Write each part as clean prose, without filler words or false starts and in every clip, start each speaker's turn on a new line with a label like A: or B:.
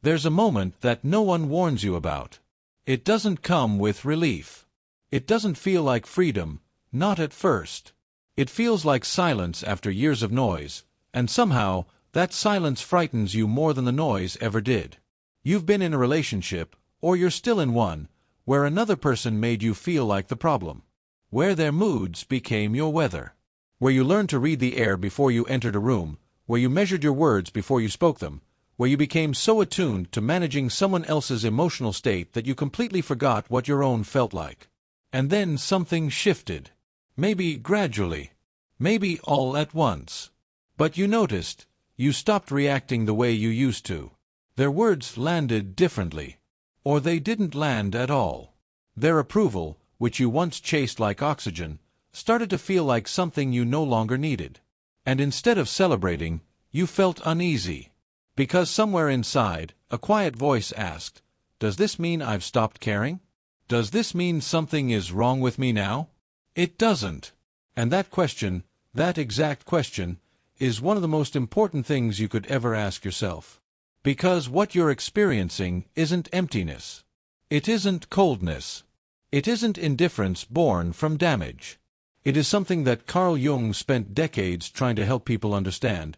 A: There's a moment that no one warns you about. It doesn't come with relief. It doesn't feel like freedom, not at first. It feels like silence after years of noise, and somehow, that silence frightens you more than the noise ever did. You've been in a relationship, or you're still in one, where another person made you feel like the problem. Where their moods became your weather. Where you learned to read the air before you entered a room, where you measured your words before you spoke them, where you became so attuned to managing someone else's emotional state that you completely forgot what your own felt like. And then something shifted. Maybe gradually. Maybe all at once. But you noticed, you stopped reacting the way you used to. Their words landed differently. Or they didn't land at all. Their approval, which you once chased like oxygen, started to feel like something you no longer needed. And instead of celebrating, you felt uneasy. Because somewhere inside, a quiet voice asked, "Does this mean I've stopped caring? Does this mean something is wrong with me now?" It doesn't. And that question, that exact question, is one of the most important things you could ever ask yourself. Because what you're experiencing isn't emptiness. It isn't coldness. It isn't indifference born from damage. It is something that Carl Jung spent decades trying to help people understand,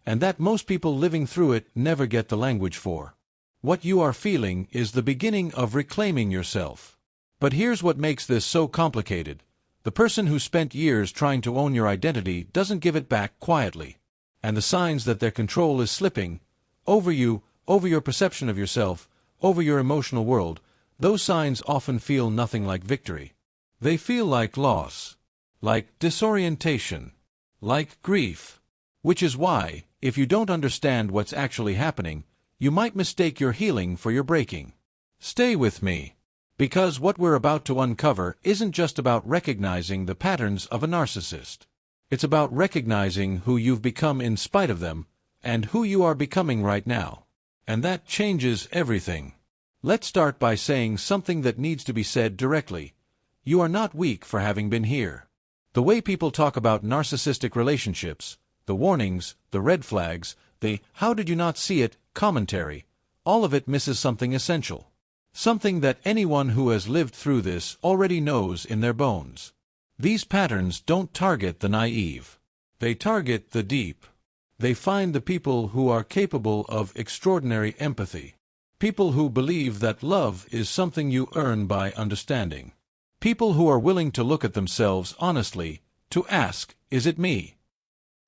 A: and that most people living through it never get the language for. What you are feeling is the beginning of reclaiming yourself. But here's what makes this so complicated. The person who spent years trying to own your identity doesn't give it back quietly. And the signs that their control is slipping over you, over your perception of yourself, over your emotional world, those signs often feel nothing like victory. They feel like loss, like disorientation, like grief. Which is why, if you don't understand what's actually happening, you might mistake your healing for your breaking. Stay with me. Because what we're about to uncover isn't just about recognizing the patterns of a narcissist. It's about recognizing who you've become in spite of them, and who you are becoming right now. And that changes everything. Let's start by saying something that needs to be said directly. You are not weak for having been here. The way people talk about narcissistic relationships, the warnings, the red flags, the "how did you not see it" commentary, all of it misses something essential. Something that anyone who has lived through this already knows in their bones. These patterns don't target the naive. They target the deep. They find the people who are capable of extraordinary empathy. People who believe that love is something you earn by understanding. People who are willing to look at themselves honestly, to ask, "Is it me?"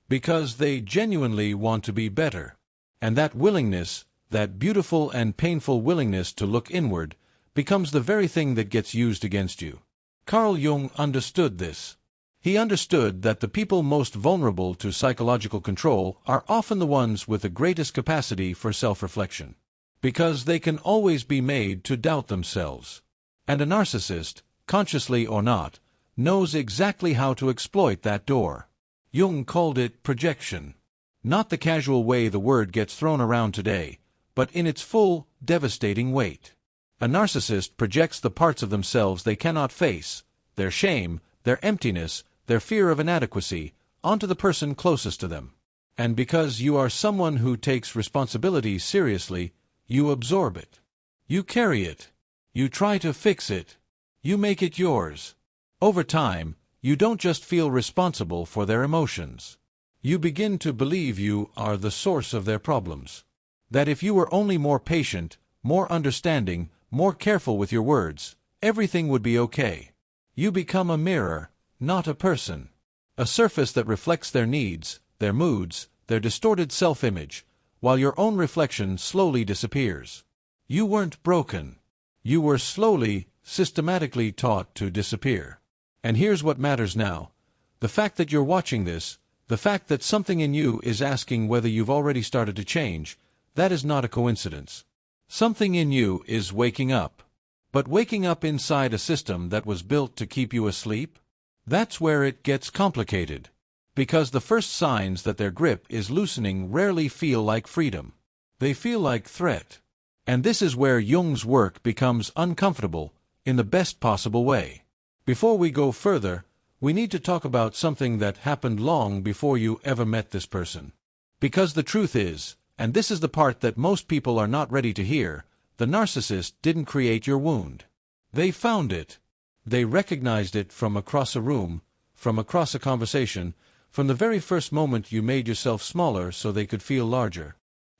A: Because they genuinely want to be better. And that willingness, that beautiful and painful willingness to look inward, becomes the very thing that gets used against you. Carl Jung understood this. He understood that the people most vulnerable to psychological control are often the ones with the greatest capacity for self-reflection. Because they can always be made to doubt themselves. And a narcissist, consciously or not, knows exactly how to exploit that door. Jung called it projection. Not the casual way the word gets thrown around today, but in its full, devastating weight. A narcissist projects the parts of themselves they cannot face, their shame, their emptiness, their fear of inadequacy, onto the person closest to them. And because you are someone who takes responsibility seriously, you absorb it. You carry it. You try to fix it. You make it yours. Over time, you don't just feel responsible for their emotions. You begin to believe you are the source of their problems. That if you were only more patient, more understanding, more careful with your words, everything would be okay. You become a mirror, not a person. A surface that reflects their needs, their moods, their distorted self-image, while your own reflection slowly disappears. You weren't broken. You were slowly, systematically taught to disappear. And here's what matters now. The fact that you're watching this, the fact that something in you is asking whether you've already started to change, that is not a coincidence. Something in you is waking up. But waking up inside a system that was built to keep you asleep? That's where it gets complicated. Because the first signs that their grip is loosening rarely feel like freedom. They feel like threat. And this is where Jung's work becomes uncomfortable, in the best possible way. Before we go further, we need to talk about something that happened long before you ever met this person. Because the truth is, And this is the part that most people are not ready to hear. The narcissist didn't create your wound. They found it. They recognized it from across a room, from across a conversation, from the very first moment you made yourself smaller so they could feel larger.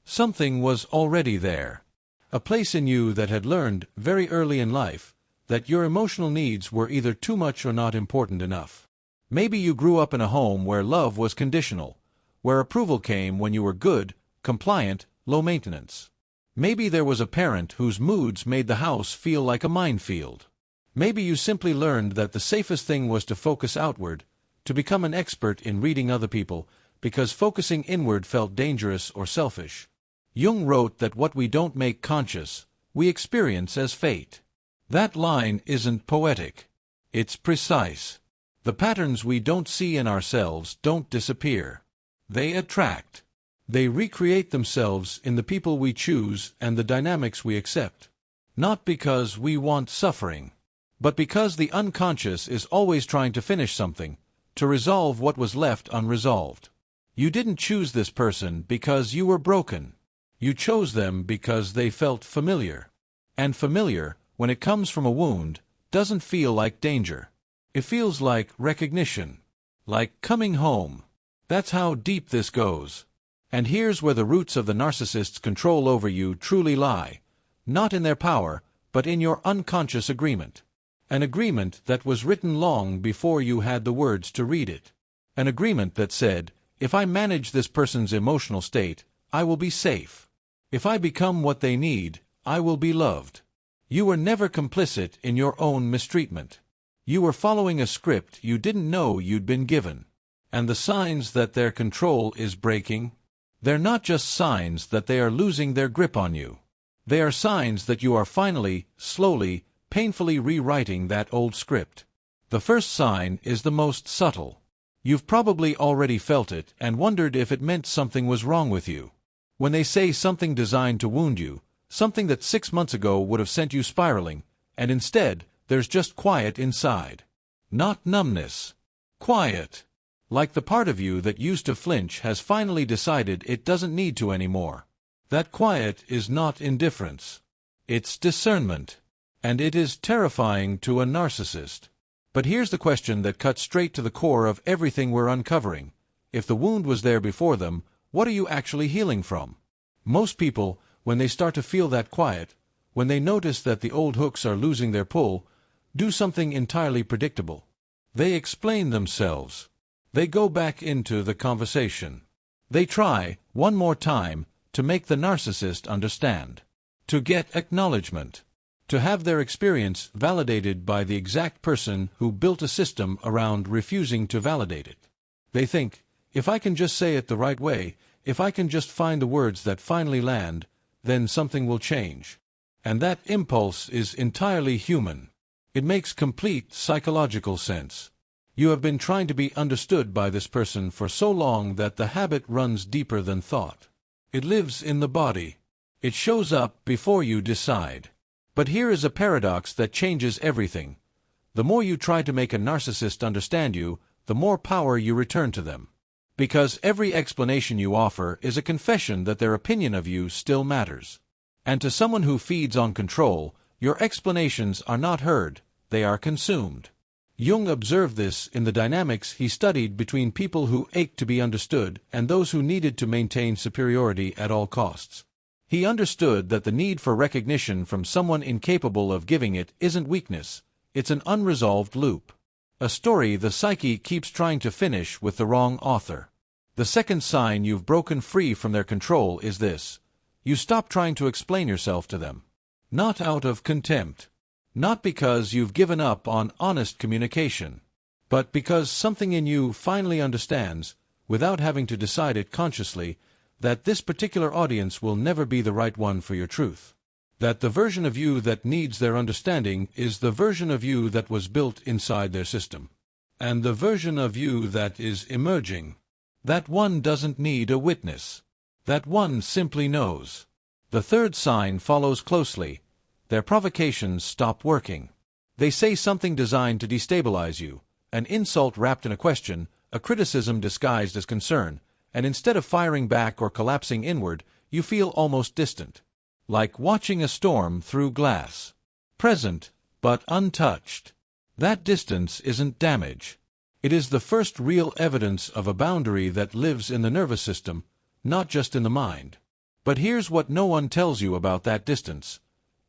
A: Something was already there. A place in you that had learned, very early in life, that your emotional needs were either too much or not important enough. Maybe you grew up in a home where love was conditional, where approval came when you were good, compliant, low maintenance. Maybe there was a parent whose moods made the house feel like a minefield. Maybe you simply learned that the safest thing was to focus outward, to become an expert in reading other people, because focusing inward felt dangerous or selfish. Jung wrote that what we don't make conscious, we experience as fate. That line isn't poetic. It's precise. The patterns we don't see in ourselves don't disappear. They attract. They recreate themselves in the people we choose and the dynamics we accept. Not because we want suffering, but because the unconscious is always trying to finish something, to resolve what was left unresolved. You didn't choose this person because you were broken. You chose them because they felt familiar. And familiar, when it comes from a wound, doesn't feel like danger. It feels like recognition. Like coming home. That's how deep this goes. And here's where the roots of the narcissist's control over you truly lie. Not in their power, but in your unconscious agreement. An agreement that was written long before you had the words to read it. An agreement that said, if I manage this person's emotional state, I will be safe. If I become what they need, I will be loved. You were never complicit in your own mistreatment. You were following a script you didn't know you'd been given. And the signs that their control is breaking? They're not just signs that they are losing their grip on you. They are signs that you are finally, slowly, painfully rewriting that old script. The first sign is the most subtle. You've probably already felt it and wondered if it meant something was wrong with you. When they say something designed to wound you, something that 6 months ago would have sent you spiraling, and instead, there's just quiet inside. Not numbness. Quiet. Like the part of you that used to flinch has finally decided it doesn't need to anymore. That quiet is not indifference. It's discernment. And it is terrifying to a narcissist. But here's the question that cuts straight to the core of everything we're uncovering. If the wound was there before them, what are you actually healing from? Most people, when they start to feel that quiet, when they notice that the old hooks are losing their pull, do something entirely predictable. They explain themselves. They go back into the conversation. They try, one more time, to make the narcissist understand. To get acknowledgement. To have their experience validated by the exact person who built a system around refusing to validate it. They think, if I can just say it the right way, if I can just find the words that finally land, then something will change. And that impulse is entirely human. It makes complete psychological sense. You have been trying to be understood by this person for so long that the habit runs deeper than thought. It lives in the body. It shows up before you decide. But here is a paradox that changes everything. The more you try to make a narcissist understand you, the more power you return to them. Because every explanation you offer is a confession that their opinion of you still matters. And to someone who feeds on control, your explanations are not heard, they are consumed. Jung observed this in the dynamics he studied between people who ached to be understood and those who needed to maintain superiority at all costs. He understood that the need for recognition from someone incapable of giving it isn't weakness, it's an unresolved loop. A story the psyche keeps trying to finish with the wrong author. The second sign you've broken free from their control is this. You stop trying to explain yourself to them. Not out of contempt. Not because you've given up on honest communication. But because something in you finally understands, without having to decide it consciously, that this particular audience will never be the right one for your truth. That the version of you that needs their understanding is the version of you that was built inside their system. And the version of you that is emerging. That one doesn't need a witness. That one simply knows. The third sign follows closely. Their provocations stop working. They say something designed to destabilize you, an insult wrapped in a question, a criticism disguised as concern, and instead of firing back or collapsing inward, you feel almost distant. Like watching a storm through glass. Present, but untouched. That distance isn't damage. It is the first real evidence of a boundary that lives in the nervous system, not just in the mind. But here's what no one tells you about that distance.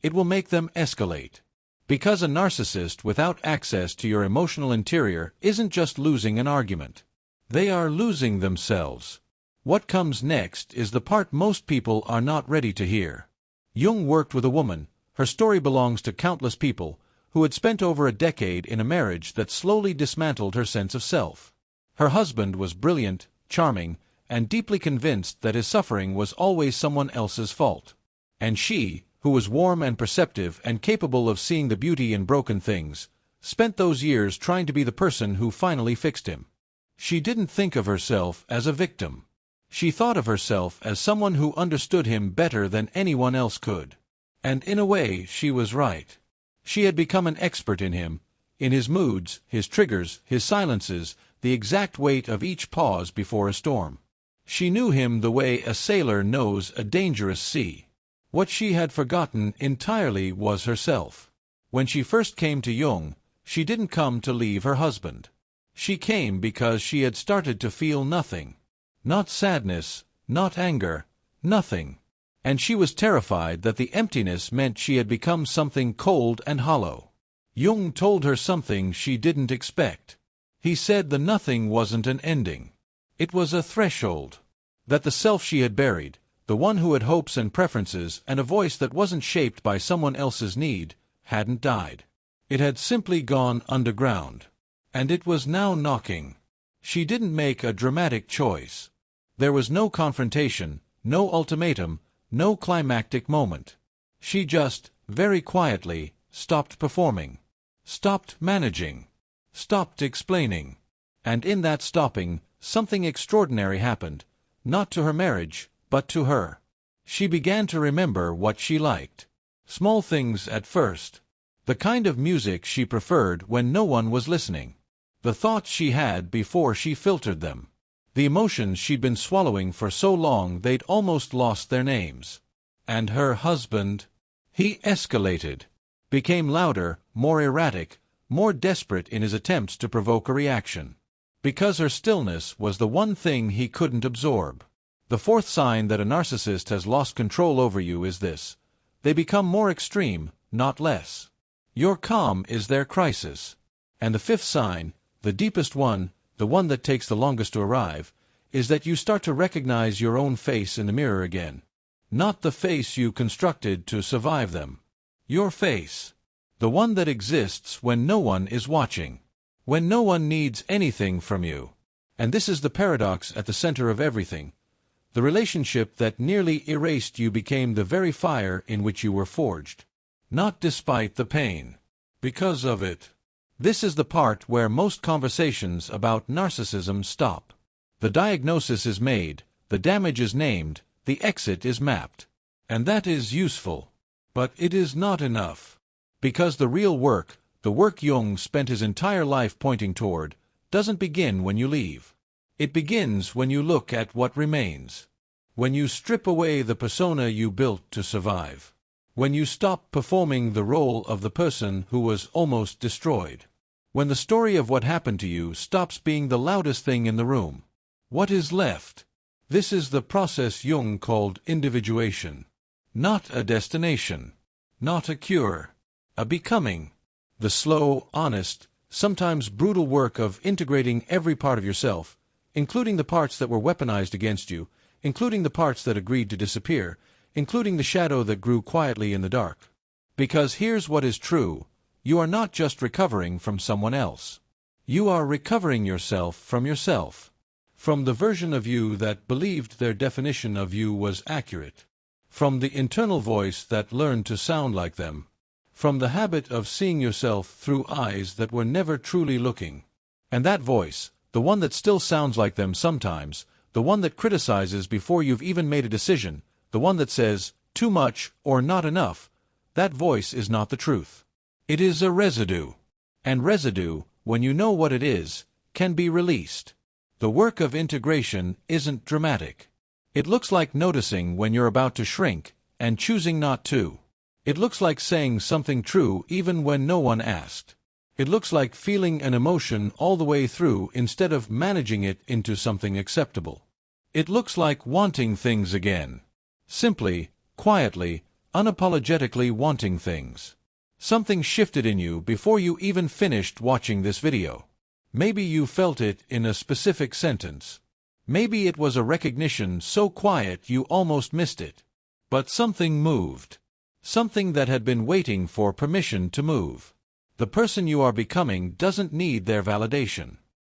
A: It will make them escalate. Because a narcissist without access to your emotional interior isn't just losing an argument. They are losing themselves. What comes next is the part most people are not ready to hear. Jung worked with a woman, her story belongs to countless people, who had spent over a decade in a marriage that slowly dismantled her sense of self. Her husband was brilliant, charming, and deeply convinced that his suffering was always someone else's fault. And she, who was warm and perceptive and capable of seeing the beauty in broken things, spent those years trying to be the person who finally fixed him. She didn't think of herself as a victim. She thought of herself as someone who understood him better than anyone else could. And in a way, she was right. She had become an expert in him, in his moods, his triggers, his silences, the exact weight of each pause before a storm. She knew him the way a sailor knows a dangerous sea. What she had forgotten entirely was herself. When she first came to Jung, she didn't come to leave her husband. She came because she had started to feel nothing. Not sadness, not anger, nothing. And she was terrified that the emptiness meant she had become something cold and hollow. Jung told her something she didn't expect. He said the nothing wasn't an ending. It was a threshold. That the self she had buried, the one who had hopes and preferences and a voice that wasn't shaped by someone else's need, hadn't died. It had simply gone underground. And it was now knocking. She didn't make a dramatic choice. There was no confrontation, no ultimatum, no climactic moment. She just, very quietly, stopped performing. Stopped managing. Stopped explaining. And in that stopping, something extraordinary happened, not to her marriage, but to her. She began to remember what she liked. Small things at first. The kind of music she preferred when no one was listening. The thoughts she had before she filtered them. The emotions she'd been swallowing for so long they'd almost lost their names. And her husband? He escalated. Became louder, more erratic, more desperate in his attempts to provoke a reaction. Because her stillness was the one thing he couldn't absorb. The fourth sign that a narcissist has lost control over you is this. They become more extreme, not less. Your calm is their crisis. And the fifth sign, the deepest one, the one that takes the longest to arrive, is that you start to recognize your own face in the mirror again. Not the face you constructed to survive them. Your face. The one that exists when no one is watching. When no one needs anything from you. And this is the paradox at the center of everything. The relationship that nearly erased you became the very fire in which you were forged. Not despite the pain. Because of it. This is the part where most conversations about narcissism stop. The diagnosis is made, the damage is named, the exit is mapped. And that is useful. But it is not enough. Because the real work, the work Jung spent his entire life pointing toward, doesn't begin when you leave. It begins when you look at what remains. When you strip away the persona you built to survive. When you stop performing the role of the person who was almost destroyed. When the story of what happened to you stops being the loudest thing in the room. What is left? This is the process Jung called individuation. Not a destination. Not a cure. A becoming. The slow, honest, sometimes brutal work of integrating every part of yourself, including the parts that were weaponized against you, including the parts that agreed to disappear, including the shadow that grew quietly in the dark. Because here's what is true, you are not just recovering from someone else. You are recovering yourself from yourself. From the version of you that believed their definition of you was accurate. From the internal voice that learned to sound like them. From the habit of seeing yourself through eyes that were never truly looking. And that voice, the one that still sounds like them sometimes, the one that criticizes before you've even made a decision, the one that says, too much or not enough, that voice is not the truth. It is a residue. And residue, when you know what it is, can be released. The work of integration isn't dramatic. It looks like noticing when you're about to shrink, and choosing not to. It looks like saying something true even when no one asked. It looks like feeling an emotion all the way through instead of managing it into something acceptable. It looks like wanting things again. Simply, quietly, unapologetically wanting things. Something shifted in you before you even finished watching this video. Maybe you felt it in a specific sentence. Maybe it was a recognition so quiet you almost missed it. But something moved. Something that had been waiting for permission to move. The person you are becoming doesn't need their validation.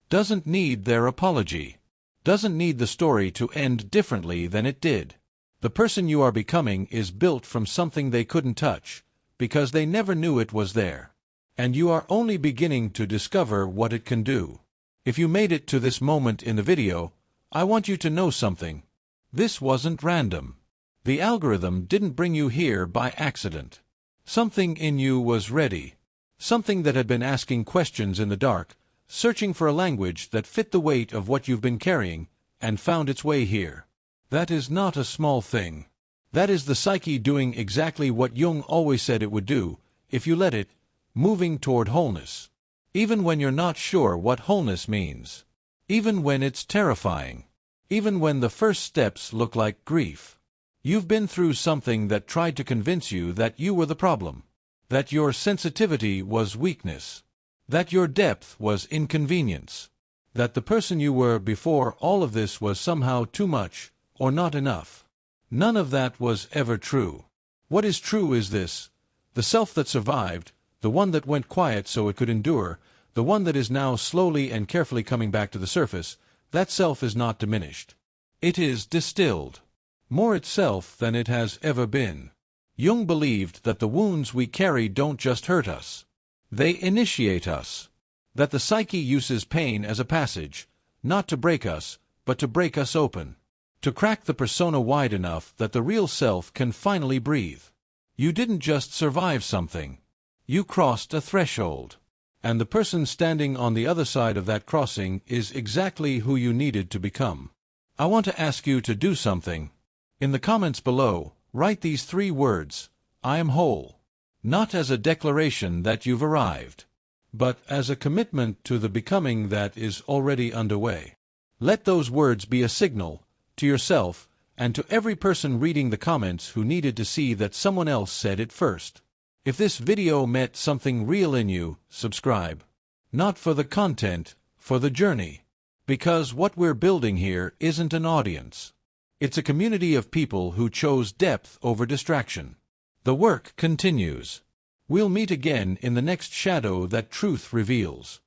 A: Doesn't need their apology. Doesn't need the story to end differently than it did. The person you are becoming is built from something they couldn't touch, because they never knew it was there. And you are only beginning to discover what it can do. If you made it to this moment in the video, I want you to know something. This wasn't random. The algorithm didn't bring you here by accident. Something in you was ready. Something that had been asking questions in the dark, searching for a language that fit the weight of what you've been carrying, and found its way here. That is not a small thing. That is the psyche doing exactly what Jung always said it would do, if you let it, moving toward wholeness. Even when you're not sure what wholeness means. Even when it's terrifying. Even when the first steps look like grief. You've been through something that tried to convince you that you were the problem. That your sensitivity was weakness. That your depth was inconvenience. That the person you were before all of this was somehow too much, or not enough. None of that was ever true. What is true is this: the self that survived, the one that went quiet so it could endure, the one that is now slowly and carefully coming back to the surface, that self is not diminished. It is distilled. More itself than it has ever been. Jung believed that the wounds we carry don't just hurt us. They initiate us. That the psyche uses pain as a passage, not to break us, but to break us open. To crack the persona wide enough that the real self can finally breathe. You didn't just survive something. You crossed a threshold. And the person standing on the other side of that crossing is exactly who you needed to become. I want to ask you to do something. In the comments below, write these 3 words: I am whole. Not as a declaration that you've arrived, but as a commitment to the becoming that is already underway. Let those words be a signal, to yourself, and to every person reading the comments who needed to see that someone else said it first. If this video met something real in you, subscribe. Not for the content, for the journey. Because what we're building here isn't an audience. It's a community of people who chose depth over distraction. The work continues. We'll meet again in the next shadow that truth reveals.